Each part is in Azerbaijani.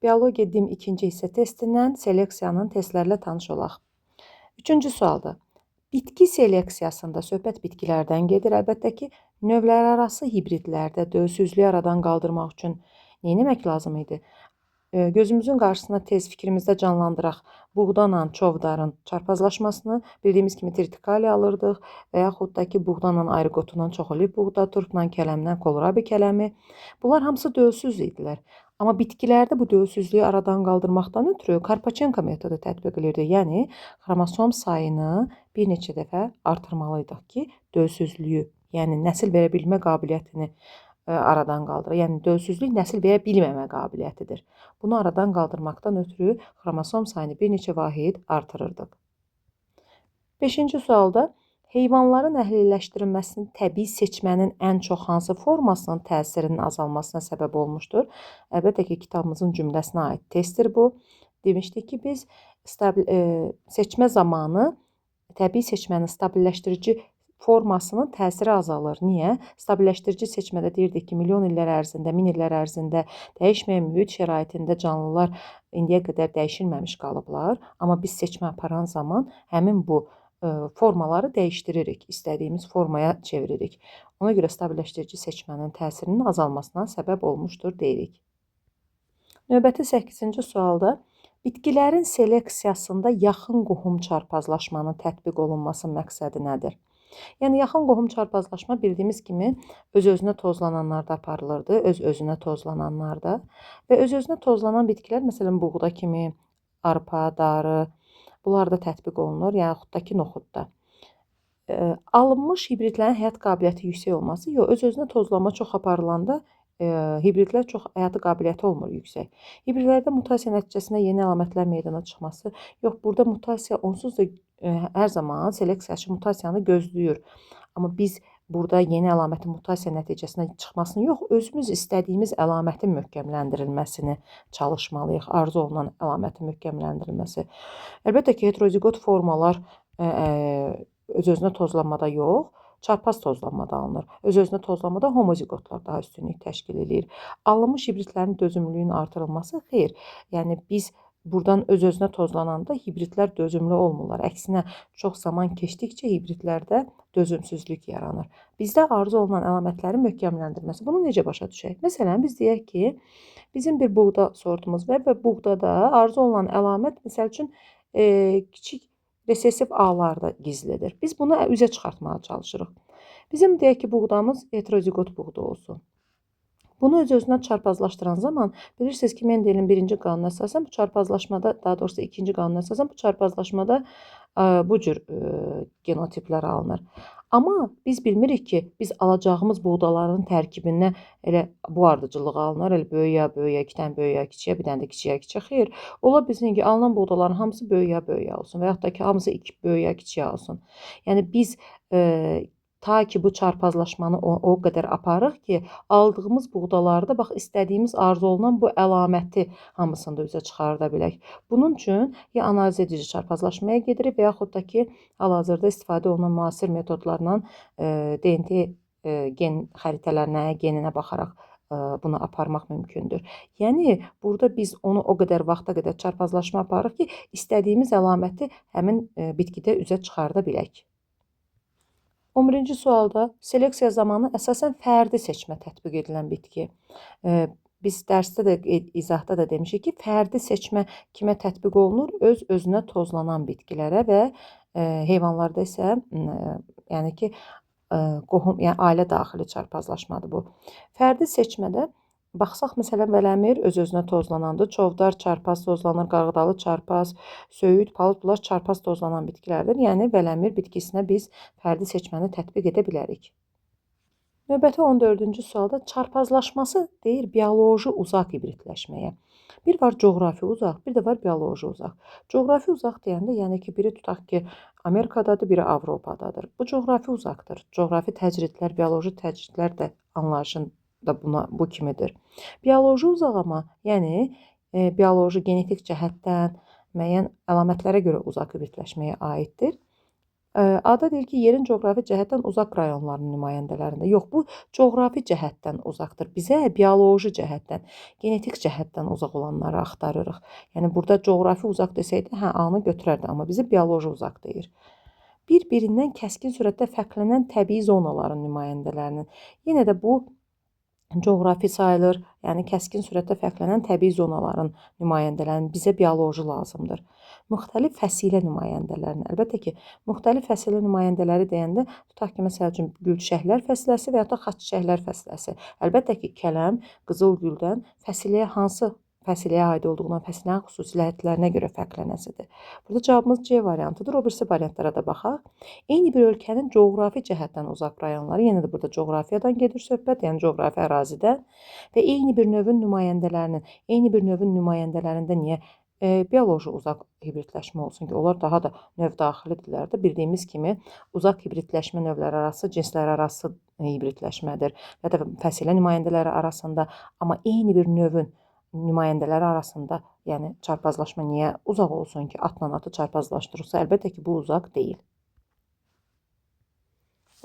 Biologiya dim 2-ci hissə testindən seleksiyanın testlərlə tanış olaq. 3-cü sualdır. Bitki seleksiyasında söhbət bitkilərdən gedir. Əlbəttə ki, növlərarası hibridlərdə dövsüzlüyü aradan qaldırmaq üçün nə etmək lazım idi? Gözümüzün qarşısına tez fikrimizdə canlandıraq. Buğdanla çovdarın çarpazlaşmasını bildiyimiz kimi tritikaliya alırdıq və yaxud da ki, buğdanla ayriqotundan çoxolib buğda, turpla kələmdən kohlrabi kələmi. Bunlar hamısı dövsüz idilər. Amma bitkilərdə bu dövsüzlüyü aradan qaldırmaqdan ötürü Karpachenko metodu tətbiq edirdi. Yəni, xromosom sayını bir neçə dəfə artırmalıydıq ki, dövsüzlüyü, yəni nəsil verə bilmə qabiliyyətini aradan qaldırır. Yəni, dövsüzlük nəsil verə bilməmə qabiliyyətidir. Bunu aradan qaldırmaqdan ötürü xromosom sayını bir neçə vahid artırırdıq. 5-ci sualda heyvanların əhliləşdirilməsinin təbii seçmənin ən çox hansı formasının təsirinin azalmasına səbəb olmuşdur? Əlbəttə ki, kitabımızın cümləsinə aid testdir bu. Demişdik ki, biz seçmə zamanı təbii seçmənin stabilləşdirici formasının təsiri azalır. Niyə? Stabilləşdirici seçmədə deyirdik ki, milyon illər ərzində, min illər ərzində dəyişməyən mühit şəraitində canlılar indiyə qədər dəyişilməmiş qalıblar. Amma biz seçmə aparan zaman həmin bu formaları dəyişdiririk, istədiyimiz formaya çeviririk. Ona görə stabilləşdirici seçmənin təsirinin azalmasına səbəb olmuşdur deyirik. Növbəti 8-ci sualda bitkilərin seleksiyasında yaxın qohum çarpazlaşmanın tətbiq olunması məqsədi nədir? Yəni, yaxın qohum çarpazlaşma bildiyimiz kimi öz-özünə tozlananlarda aparılırdı, öz-özünə tozlananlarda və öz-özünə tozlanan bitkilər, məsələn, buğda kimi, arpa, darı, bunlar da tətbiq olunur, yaxud da ki, noxudda. Alınmış hibridlərin həyat qabiliyyəti yüksək olması, yox, öz-özünə tozlama çox aparılanda hibridlər çox həyatı qabiliyyəti olmur yüksək. Hibridlərdə mutasiya nəticəsində yeni əlamətlər meydana çıxması, yox, burada mutasiya onsuz da hər zaman seleksiyaçı mutasiyanı gözləyir. Amma biz burada yeni əlamətin mutasiya nəticəsində çıxmasını yox, özümüz istədiyimiz əlamətin möhkəmləndirilməsini çalışmalıyıq, arzu olunan əlamətin möhkəmləndirilməsi. Əlbəttə ki, heterozigot formalar öz-özünə tozlanmada yox, çarpaz tozlanmada alınır. Öz-özünə tozlanmada homozigotlar daha üstünlük təşkil edir. Alınmış hibridlərin dözümlülüyünün artırılması xeyr. Yəni, biz buradan öz-özünə tozlananda hibridlər dözümlü olmurlar. Əksinə, çox zaman keçdikcə hibridlərdə dözümsüzlük yaranır. Bizdə arzu olunan əlamətlərin möhkəmləndirilməsi. Bunu necə başa düşək? Məsələn, biz deyək ki, bizim bir buğda sortumuz var və buğdada arzu olunan əlamət, məsəl üçün, kiçik resesiv ağlarda gizlidir. Biz bunu üzə çıxartmağa çalışırıq. Bizim deyək ki, buğdamız heterozigot buğda olsun. Bunu öz-özünə çarpazlaşdıran zaman bilirsiniz ki, Mendelin 1-ci qanuna əsasən bu çarpazlaşmada, daha doğrusu 2-ci qanuna əsasən bu çarpazlaşmada bu cür genotiplər alınır. Amma biz bilmirik ki, biz alacağımız buğdaların tərkibində elə bu ardıcıllığı alınır, elə böyüyə, 2 dənə böyüyə, kiçiyə, bir dənə də kiçiyə. Xeyr, ola bilsin ki, alınan buğdaların hamısı böyüyə olsun və yaxud da ki, hamısı böyüyə, kiçiyə olsun. Yəni, biz ta ki, bu çarpazlaşmanı o qədər aparıq ki, aldığımız buğdalarda bax, istədiyimiz arzu olunan bu əlaməti hamısında üzə çıxarda bilək. Bunun üçün ya analiz edici çarpazlaşmaya gedirik və yaxud da ki, hal-hazırda istifadə olunan müasir metodlarla DNT gen xəritələrinə, geninə baxaraq bunu aparmaq mümkündür. Yəni, burada biz onu o qədər vaxta qədər çarpazlaşma aparıq ki, istədiyimiz əlaməti həmin bitkidə üzə çıxarda bilək. 11-ci sualda seleksiya zamanı əsasən fərdi seçmə tətbiq edilən bitki. Biz dərsdə də, izahda da demişik ki, fərdi seçmə kimə tətbiq olunur? Öz-özünə tozlanan bitkilərə və heyvanlarda isə, yəni ki, qohum, yəni ailə daxili çarpazlaşmadır bu. Fərdi seçmədə baxsaq, məsələn, vələmir öz-özünə tozlanandır, çovdar çarpaz tozlanır, qarğıdalı çarpaz, söyüd, palıd, bunlar çarpaz tozlanan bitkilərdir. Yəni, vələmir bitkisinə biz fərdi seçməni tətbiq edə bilərik. Növbəti 14-cü sualda çarpazlaşması deyir bioloji uzaq hibridləşməyə. Bir var coğrafi uzaq, bir də var bioloji uzaq. Coğrafi uzaq deyəndə, yəni ki, biri tutaq ki, Amerikadadır, biri Avropadadır. Bu coğrafi uzaqdır. Coğrafi təcridlər, bioloji təcridlər də anlayışın da bu kimidir. Bioloji uzaq amma, yəni bioloji genetik cəhətdən müəyyən əlamətlərə görə uzaq hibridləşməyə aiddir. Ada deyir ki, yerin coğrafi cəhətdən uzaq rayonlarının nümayəndələrində. Yox, bu coğrafi cəhətdən uzaqdır. Bizə bioloji cəhətdən, genetik cəhətdən uzaq olanları axtarırıq. Yəni burada coğrafi uzaq desəydi, hə, A-nı götürərdi, amma bizi bioloji uzaq deyir. Bir-birindən kəskin sürətdə fərqlənən təbii zonaların nümayəndələrinin. Yenə də bu coğrafi sayılır, yəni kəskin sürətdə fərqlənən təbii zonaların nümayəndələrinin bizə bioloji lazımdır. Müxtəlif fəsilə nümayəndələrini. Əlbəttə ki, müxtəlif fəsilə nümayəndələri deyəndə tutaq ki, məsəl üçün gülçiçəklər fəsiləsi və ya da xaççiçəklər fəsiləsi. Əlbəttə ki, kələm, qızılgüldən fəsiləyə hansı fəsiləyə aid olduğundan, fəsilənin xüsusiyyətlərinə görə fərqlənəsidir. Burada cavabımız C variantıdır. O birisi variantlara da baxaq. Eyni bir ölkənin coğrafi cəhətdən uzaq rayonları, yenə də burada coğrafiyadan gedir söhbət, yəni coğrafi ərazidən və eyni bir növün nümayəndələrində niyə bioloji uzaq hibridləşmə olsun ki, onlar daha da növ daxilidirlər də. Bildiyimiz kimi uzaq hibridləşmə növləri arası cinslər arası hibridləşmədir və da fəsilə nümayəndələri arasında, amma eyni bir növün nümayəndələri arasında, yəni çarpazlaşma niyə uzaq olsun ki, atla atı çarpazlaşdırılsa, əlbəttə ki, bu uzaq deyil.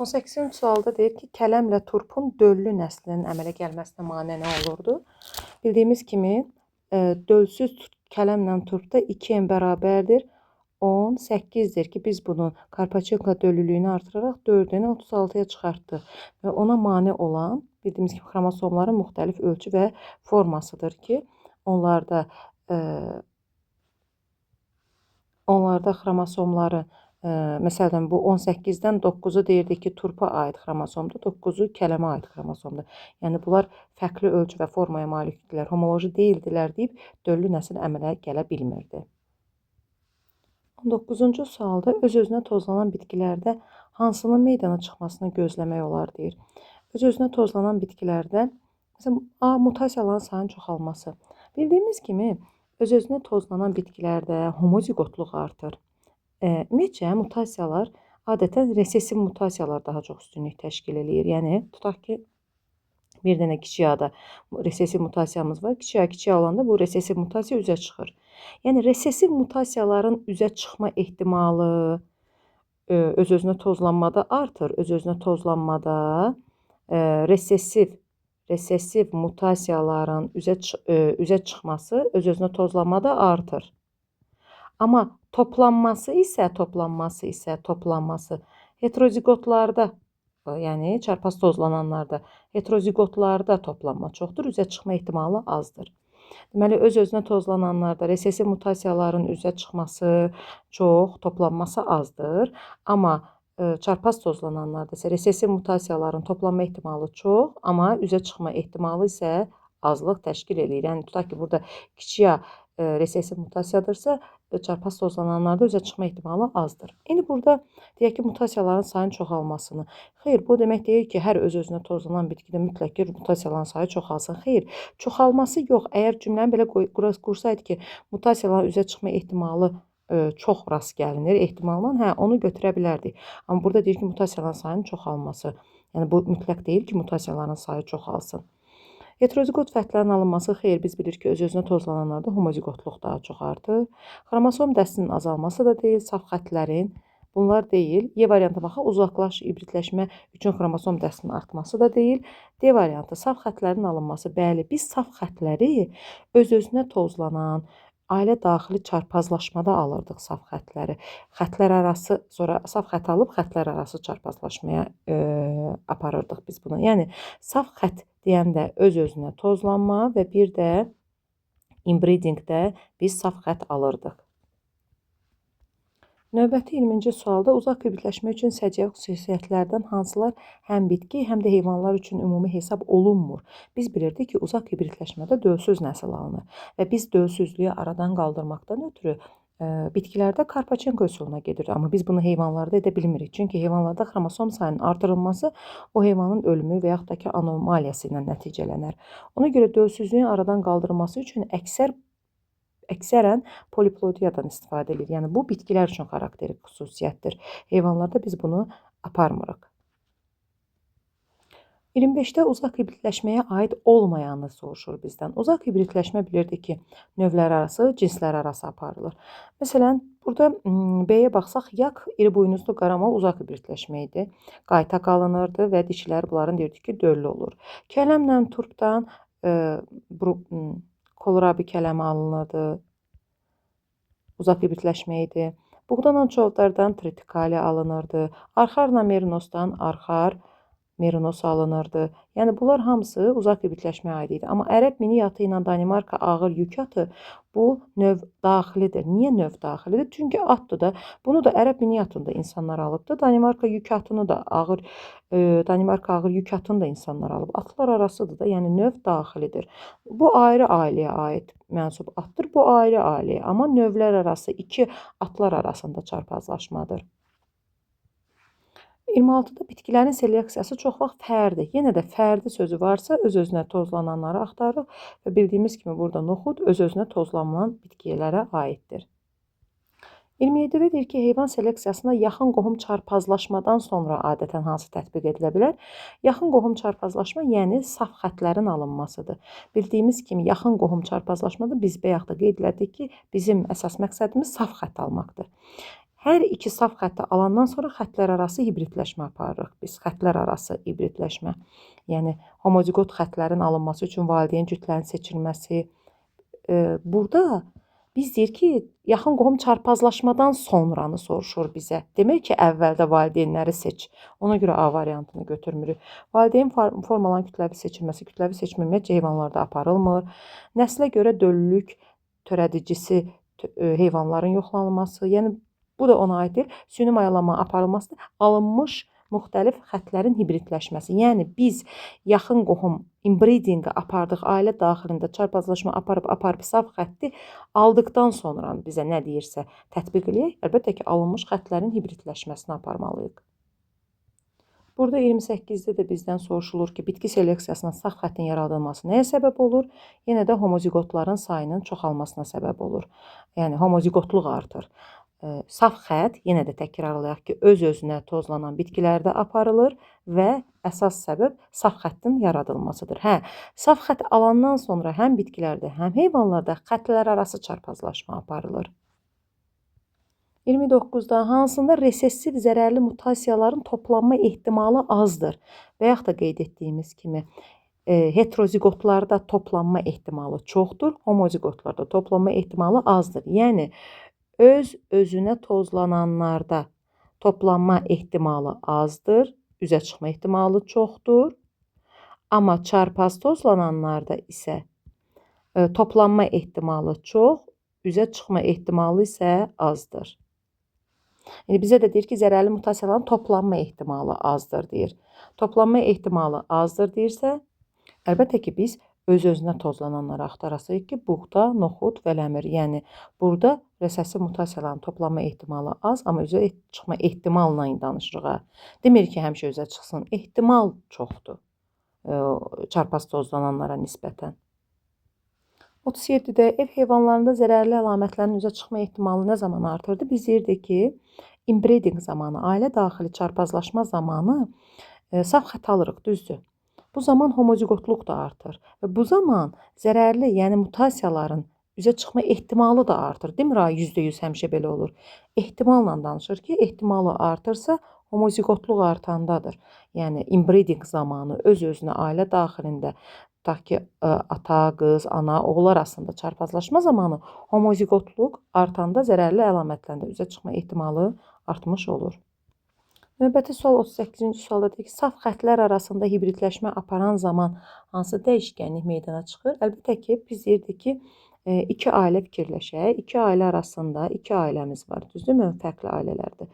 18-ci sualda deyir ki, kələmlə turpun döllü nəslinin əmələ gəlməsinə mane nə olurdu? Bildiyimiz kimi, dölsüz kələmlə turpda 2n bərabərdir 18-dir ki, biz bunu Karpachenko döllülüyünü artıraraq 4-ünü 36-ya çıxartdıq və ona mane olan bildiyimiz kimi xromosomların müxtəlif ölçü və formasıdır ki, onlarda xromosomları, məsələn, bu 18-dən 9-u deyirdik ki, turpa aid xromosomdur, 9-u kələmə aid xromosomdur. Yəni, bunlar fərqli ölçü və formaya malikdirlər, homoloji deyildilər deyib, döllü nəsil əmələ gələ bilmirdi. 19-cu sualda öz-özünə tozlanan bitkilərdə hansının meydana çıxmasını gözləmək olar deyir. Öz-özünə tozlanan bitkilərdə, məsələn, A. Mutasiyaların sayının çoxalması. Bildiyimiz kimi, öz-özünə tozlanan bitkilərdə homozigotluq artır. Ümumiyyətcə, mutasiyalar adətən resesiv mutasiyalar daha çox üstünlük təşkil edir. Yəni, tutaq ki, bir dənə kiçik A-da resesiv mutasiyamız var. Kiçik A olanda bu resesiv mutasiya üzə çıxır. Yəni, resesiv mutasiyaların üzə çıxma ehtimalı öz-özünə tozlanmada artır. Öz-özünə tozlanmada resesiv mutasiyaların üzə çıxması öz-özünə tozlanmada artır. Amma toplanması heterozigotlarda, yəni çarpaz tozlananlarda, heterozigotlarda toplanma çoxdur, üzə çıxma ehtimalı azdır. Deməli, öz-özünə tozlananlarda resesiv mutasiyaların üzə çıxması çox, toplanması azdır. Amma çarpaz tozlananlarda isə resesiv mutasiyaların toplanma ehtimalı çox, amma üzə çıxma ehtimalı isə azlıq təşkil edir. Yəni, tutaq ki, burada kiçik A resesiv mutasiyadırsa, çarpaz tozlananlarda üzə çıxma ehtimalı azdır. İndi burada deyək ki, mutasiyaların sayının çoxalmasını. Xeyr, bu demək deyil ki, hər öz-özünə tozlanan bitkidə mütləq ki, mutasiyaların sayı çoxalsın. Xeyr, çoxalması yox. Əgər cümləni belə qursaydı ki, mutasiyaların üzə çıxma ehtimalı çox rast gəlinir ehtimaldan, hə, onu götürə bilərdik. Amma burada deyir ki, mutasiyaların sayının çoxalması. Yəni, bu mütləq deyil ki, mutasiyaların sayı çoxalsın. Heterozigot fərdlərin alınması, xeyr, biz bilir ki, öz-özünə tozlananlarda homozigotluq daha çox artır. Xromosom dəstinin azalması da deyil, saf xətlərin, bunlar deyil. Y variantı baxaq, uzaqlaş, hibridləşmə üçün xromosom dəstinin artması da deyil. D variantı, saf xətlərin alınması. Bəli, biz saf xətləri öz-özünə tozlanan, ailə daxili çarpazlaşmada alırdıq saf xətləri. Xətlər arası, sonra saf xət alıb xətlər arası çarpazlaşmaya aparırdıq biz bunu. Yəni, saf xət deyəndə öz-özünə tozlanma və bir də inbreedingdə biz saf xət alırdıq. Növbəti 20-ci sualda uzaq hibridləşmə üçün səciyyəvi xüsusiyyətlərdən hansılar həm bitki, həm də heyvanlar üçün ümumi hesab olunmur. Biz bilirdik ki, uzaq hibridləşmədə dölsüz nəsil alınır və biz dölsüzlüyü aradan qaldırmaqdan ötürü bitkilərdə Karpachenko üsuluna gedir. Amma biz bunu heyvanlarda edə bilmirik. Çünki heyvanlarda xromosom sayının artırılması o heyvanın ölümü və yaxud da ki, anomaliyası ilə nəticələnər. Ona görə dölsüzlüyün aradan qaldırılması üçün əksərən poliplodiyadan istifadə edilir. Yəni, bu bitkilər üçün xarakterik xüsusiyyətdir. Heyvanlarda biz bunu aparmırıq. 25-də uzaq hibridləşməyə aid olmayanı soruşur bizdən. Uzaq hibridləşmə bilirdik ki, növlər arası, cinslər arası aparılır. Məsələn, Burada B-yə baxsaq, yak iri buynuzlu qaramal uzaq hibridləşmə idi. Qaytaq alınırdı və dişilər bunların deyirdik ki, döllü olur. Kələmlə turpdan kohlrabi kələmi alınırdı. Uzaq hibridləşmə idi. Buğdanla çovdardan tritikali alınırdı. Arxarla merinosdan arxar merinos alınırdı. Yəni bunlar hamısı uzaq hibridləşməyə aid idi. Amma ərəb mini yatı ilə Danimarka ağır yük atı bu növ daxilidir. Niyə növ daxilidir? Çünki atdır da. Bunu da ərəb mini yatında insanlar alıbdı. Danimarka yük atını da Danimarka ağır yük atını da insanlar alıb. Atlar arasıdır da, yəni növ daxilidir. Bu ayrı ailəyə aid mənsub atdır. Bu ayrı ailəyə, amma növlər arası iki atlar arasında çarpazlaşmadır. 26-da bitkilərin seleksiyası çox vaxt fərdi. Yenə də fərdi sözü varsa öz-özünə tozlananları axtarırıq və bildiyimiz kimi burada noxud öz-özünə tozlanan bitkilərə aiddir. 27-də deyir ki, heyvan seleksiyasında yaxın qohum çarpazlaşmadan sonra adətən hansı tətbiq edilə bilər? Yaxın qohum çarpazlaşma, yəni saf xətlərin alınmasıdır. Bildiyimiz kimi yaxın qohum çarpazlaşmada biz bayaq da qeyd elədik ki, bizim əsas məqsədimiz saf xətt almaqdır. Hər iki saf xətti alandan sonra xətlər arası hibridləşmə aparırıq. Biz xətlər arası hibridləşmə, yəni homozigot xətlərin alınması üçün valideyn cütlərin seçilməsi. Burada biz deyir ki, yaxın qohum çarpazlaşmadan sonranı soruşur bizə. Demək ki, əvvəldə valideynləri seç. Ona görə A variantını götürmürük. Valideyn formaların kütləvi seçilməsi, kütləvi seçmə ümumiyyətcə heyvanlarda aparılmır. Nəslə görə döllülük törədicisi heyvanların yoxlanılması, yəni bu da ona aiddir. Süni mayalanma aparılması alınmış müxtəlif xətlərin hibridləşməsi. Yəni biz yaxın qohum inbreedinqə apardıq, ailə daxilində çarpazlaşma aparıb saf xətti aldıqdan sonra bizə nə deyirsə tətbiq eləyək. Əlbəttə ki, alınmış xətlərin hibridləşməsini aparmalıyıq. Burada 28-də də bizdən soruşulur ki, bitki seleksiyasına saf xəttin yaradılması nəyə səbəb olur? Yenə də homozigotların sayının çoxalmasına səbəb olur. Yəni homozigotluq artır. Saf xət, yenə də təkrarlayaq ki, öz-özünə tozlanan bitkilərdə aparılır və əsas səbəb saf xəttin yaradılmasıdır. Saf xət alandan sonra həm bitkilərdə, həm heyvanlarda xətlər arası çarpazlaşma aparılır. 29-da hansında resessiv zərərli mutasiyaların toplanma ehtimalı azdır? Və yaxud da qeyd etdiyimiz kimi, heterozigotlarda toplanma ehtimalı çoxdur, homozigotlarda toplanma ehtimalı azdır. Yəni, öz-özünə tozlananlarda toplanma ehtimalı azdır, üzə çıxma ehtimalı çoxdur. Amma çarpaz tozlananlarda isə toplanma ehtimalı çox, üzə çıxma ehtimalı isə azdır. Yəni, bizə də deyir ki, zərərli mutasiyaların toplanma ehtimalı azdır deyir. Toplanma ehtimalı azdır deyirsə, əlbəttə ki, biz öz-özünə tozlananları axtarasıyıq ki, buğda, noxud və ləmir. Yəni, burada resessiv mutasiyaların toplanma ehtimalı az, amma üzə çıxma ehtimalına danışırıq. Demir ki, həmişə üzə çıxsın. Ehtimal çoxdur çarpaz tozlananlara nisbətən. 37-də ev heyvanlarında zərərli əlamətlərin üzə çıxma ehtimalı nə zaman artırdı? Biz deyirdik ki, inbreeding zamanı, ailə daxili çarpazlaşma zamanı saf xət alırıq, düzdür. Bu zaman homozigotluq da artır və bu zaman zərərli, yəni mutasiyaların üzə çıxma ehtimalı da artır. Demir, %100 həmişə belə olur. Ehtimalla danışır ki, ehtimalı artırsa homozigotluq artandadır. Yəni, inbreeding zamanı öz-özünə ailə daxilində, tutaq ki, ata, qız, ana, oğul arasında çarpazlaşma zamanı homozigotluq artanda zərərli əlamətlərində üzə çıxma ehtimalı artmış olur. Növbəti sual 38-ci sualda deyir ki, saf xətlər arasında hibridləşmə aparan zaman hansı dəyişkənlik meydana çıxır? Əlbəttə ki, biz deyirdik ki, iki ailə fikirləşək. İki ailə arasında iki ailəmiz var, düzdürmü? Fərqli ailələrdir.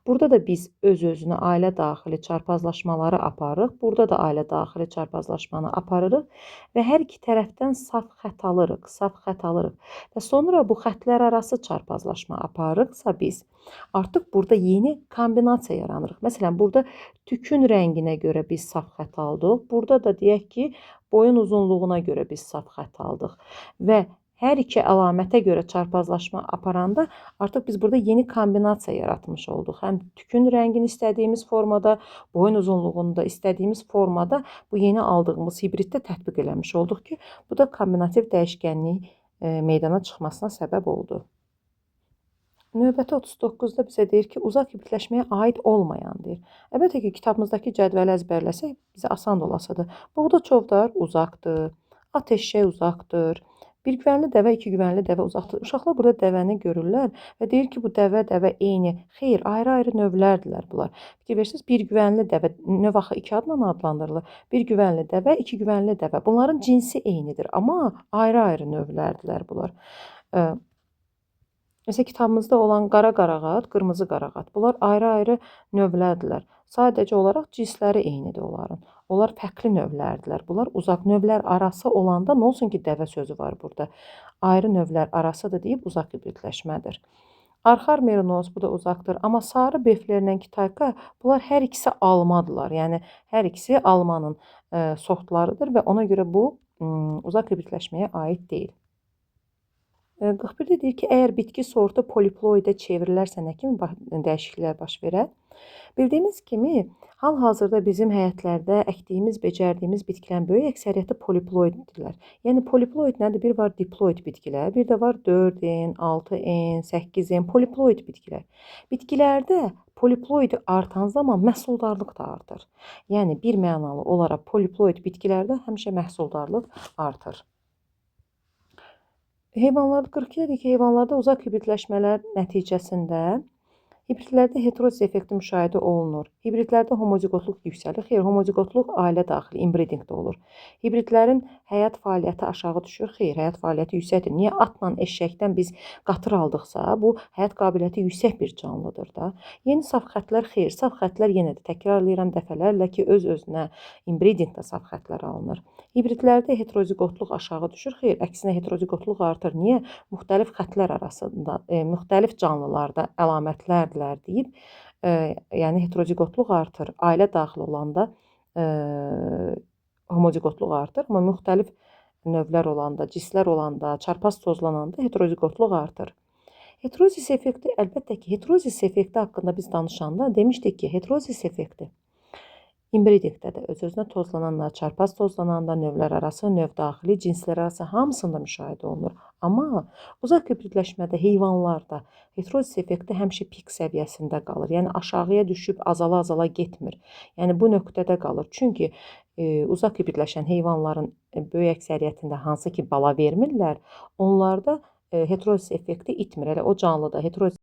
Burada da biz öz-özünə ailə daxili çarpazlaşmaları aparırıq. Burada da ailə daxili çarpazlaşmanı aparırıq və hər iki tərəfdən saf xət alırıq, Və sonra bu xətlər arası çarpazlaşma aparırıqsa biz, artıq burada yeni kombinasiya yaranırıq. Məsələn, burada tükün rənginə görə biz saf xət aldıq. Burada da deyək ki, boyun uzunluğuna görə biz saf xət aldıq və hər iki əlamətə görə çarpazlaşma aparanda artıq biz burada yeni kombinasiya yaratmış olduq. Həm tükün rəngini istədiyimiz formada, boyun uzunluğunu da istədiyimiz formada bu yeni aldığımız hibriddə tətbiq eləmiş olduq ki, bu da kombinativ dəyişkənlik meydana çıxmasına səbəb oldu. Növbəti 39-da bizə deyir ki, uzaq hibridləşməyə aid olmayan deyir. Əlbəttə ki, kitabımızdakı cədvəli əzbərləsək bizə asan olasıdır. Buğda çovdar uzaqdır, at eşşək uzaqdır, bir güvənli dəvə, iki güvənli dəvə uzaqdır. Uşaqlar burada dəvəni görürlər və deyir ki, bu dəvə eyni. Xeyr, ayrı-ayrı növlərdirlər bunlar. Fikir verirsiniz, bir güvənli dəvə növ axı iki adla adlandırılır. Bir güvənli dəvə, iki güvənli dəvə. Bunların cinsi eynidir, amma ayrı-ayrı növlərdirlər bunlar. Məsələn, kitabımızda olan qara qarağat, qırmızı qarağat. Bunlar ayrı-ayrı növlərdirlər. Sadəcə olaraq cinsləri eynidir onların. Onlar fərqli növlərdirlər. Bunlar uzaq növlər arası olanda nə olsun ki, dəvə sözü var burada. Ayrı növlər arasıdır deyib uzaq hibridləşmədir. Arxar merinos, bu da uzaqdır. Amma sarı beflerlə kitayka, bunlar hər ikisi almadırlar. Yəni, hər ikisi almanın sortlarıdır və ona görə bu uzaq hibridləşməyə aid deyil. 41-də deyir ki, əgər bitki sortu poliploidə çevrilərsə nə kimi dəyişikliklər baş verər? Bildiyimiz kimi, hal-hazırda bizim həyətlərdə əkdiyimiz, becərdiyimiz bitkilərin böyük əksəriyyəti poliploiddirlər. Yəni, poliploid nədir? Bir var diploid bitkilər, bir də var 4N, 6N, 8N, poliploid bitkilər. Bitkilərdə poliploidi artan zaman məhsuldarlıq da artır. Yəni, bir mənalı olaraq poliploid bitkilərdə həmişə məhsuldarlıq artır. Heyvanlarda 42-də deyir ki, heyvanlarda uzaq hibridləşmələr nəticəsində hibridlərdə heterozis effekti müşahidə olunur. Hibridlərdə homozigotluq yüksəlir. Xeyr, homozigotluq ailə daxili, inbreedingdə olur. Hibridlərin həyat fəaliyyəti aşağı düşür. Xeyr, həyat fəaliyyəti yüksəkdir. Niyə atla eşşəkdən biz qatır aldıqsa, bu həyat qabiliyyəti yüksək bir canlıdır da. Yeni saf xətlər, xeyr, saf xətlər yenə də təkrarlayıram dəfələrlə ki, öz-özünə inbreedingdə saf xətlər alınır. Hibridlərdə heterozigotluq aşağı düşür. Xeyr, əksinə heterozigotluq artır. Niyə? Müxtəlif xətlər arasında, müxtəlif canlılarda əlamətlərdirlər deyib, yəni heterozigotluq artır. Ailə daxil olanda homozigotluq artır, amma müxtəlif növlər olanda, cinslər olanda, çarpaz tozlananda heterozigotluq artır. Heterozis effekti, əlbəttə ki, heterozis effekti haqqında biz danışanda demişdik ki, heterozis effekti inbreedingdə də öz-özünə tozlananda, çarpaz tozlananda, növlər arası, növ daxili, cinslər arası hamısında müşahidə olunur. Amma uzaq hibridləşmədə heyvanlarda heterozis effekti həmişə pik səviyyəsində qalır. Yəni aşağıya düşüb azala-azala getmir. Yəni bu nöqtədə qalır. Çünki uzaq hibridləşən heyvanların böyük əksəriyyətində hansı ki bala vermirlər, onlarda heterozis effekti itmir. Elə o canlıda heterozis